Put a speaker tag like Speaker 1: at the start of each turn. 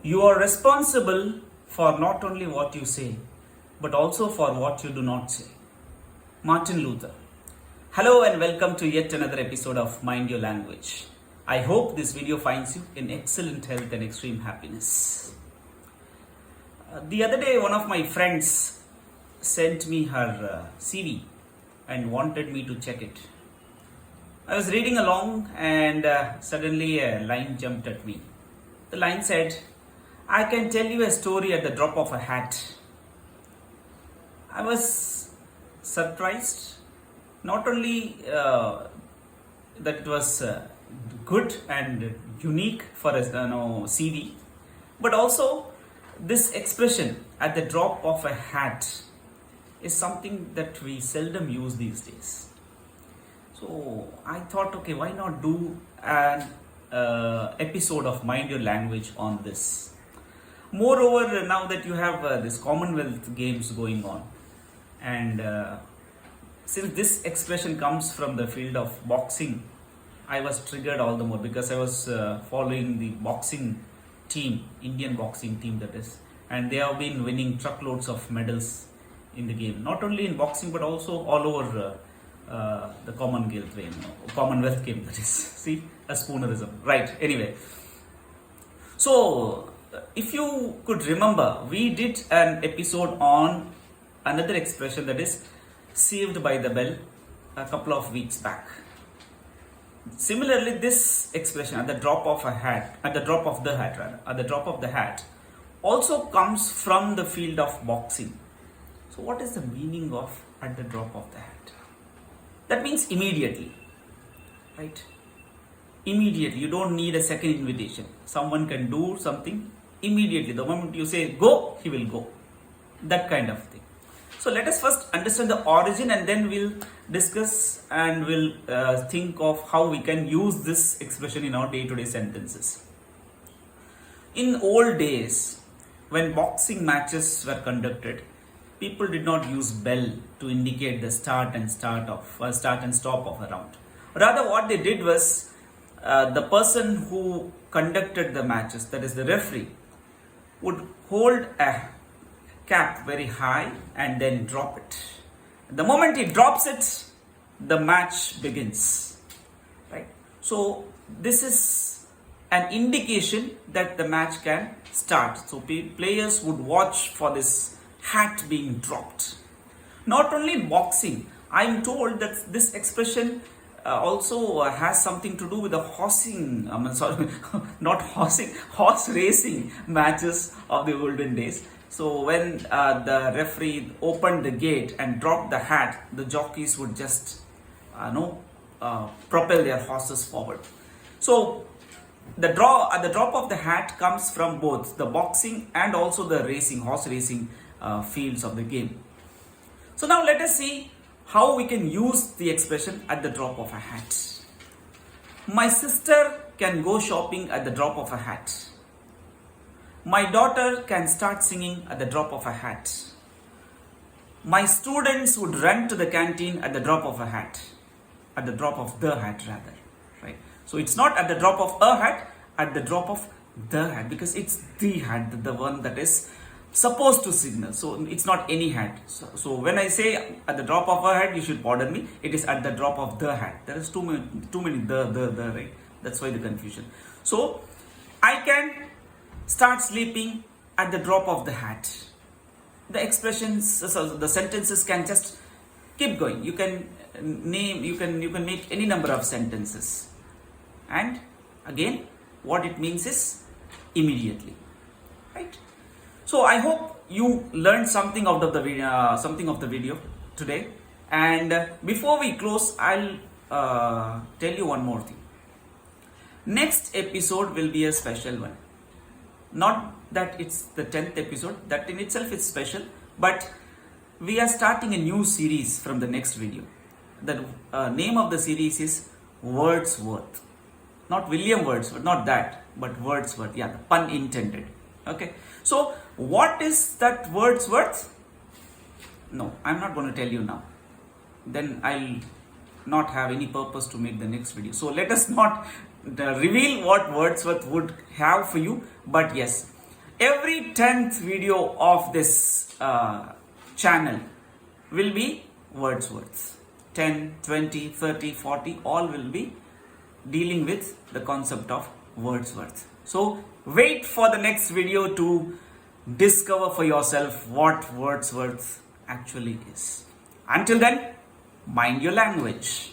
Speaker 1: You are responsible for not only what you say, but also for what you do not say. Martin Luther. Hello and welcome to yet another episode of Mind Your Language. I hope this video finds you in excellent health and extreme happiness. The other day, one of my friends sent me her CV and wanted me to check it. I was reading along and suddenly a line jumped at me. The line said, "I can tell you a story at the drop of a hat." I was surprised, not only that it was good and unique for a CV, but also this expression at the drop of a hat is something that we seldom use these days. So I thought, okay, why not do an episode of Mind Your Language on this? Moreover, now that you have this Commonwealth Games going on, and since this expression comes from the field of boxing, I was triggered all the more because I was following the boxing team, Indian boxing team that is, and they have been winning truckloads of medals in the game, not only in boxing but also all over the Commonwealth game that is. See, a spoonerism, right? Anyway, so if you could remember, we did an episode on another expression that is saved by the bell a couple of weeks back. Similarly, this expression at the drop of the hat also comes from the field of boxing. So what is the meaning of at the drop of the hat? That means immediately, right? Immediately, you don't need a second invitation. Someone can do something immediately. The moment you say go, he will go. That kind of thing. So let us first understand the origin and then we'll discuss and we'll think of how we can use this expression in our day-to-day sentences. In old days, when boxing matches were conducted, people did not use bell to indicate the start and stop of a round. Rather, what they did was the person who conducted the matches, that is the referee, would hold a cap very high and then drop it. The moment he drops it, the match begins. Right? So this is an indication that the match can start. So players would watch for this hat being dropped. Not only in boxing, I am told that this expression also has something to do with the horse racing matches of the olden days. So when the referee opened the gate and dropped the hat, the jockeys would just propel their horses forward. So at the drop of the hat comes from both the boxing and also the horse racing fields of the game. So now let us see how we can use the expression at the drop of a hat. My sister can go shopping at the drop of a hat. My daughter can start singing at the drop of a hat. My students would run to the canteen at the drop of a hat. At the drop of the hat rather. Right? So it's not at the drop of a hat, at the drop of the hat, because it's the hat, the one that is supposed to signal. So it's not any hat. So when I say at the drop of a hat, you should pardon me, it is at the drop of the hat. There is too many the, right? That's why the confusion. So I can start sleeping at the drop of the hat. The expressions, the sentences can just keep going. You can make any number of sentences. And again, what it means is immediately, right? So I hope you learned something out of the video today. And before we close, I'll tell you one more thing. Next episode will be a special one. Not that it's the 10th episode, that in itself is special, but we are starting a new series from the next video. The name of the series is Wordsworth. Not William Wordsworth, not that, but Wordsworth. Yeah, the pun intended. Okay. So what is that Wordsworth? No, I'm not going to tell you now. Then I'll not have any purpose to make the next video. So let us not reveal what Wordsworth would have for you. But yes, Every 10th video of this channel will be Wordsworth. 10, 20, 30, 40, all will be dealing with the concept of Wordsworth. So wait for the next video to discover for yourself what Wordsworth actually is. Until then, mind your language.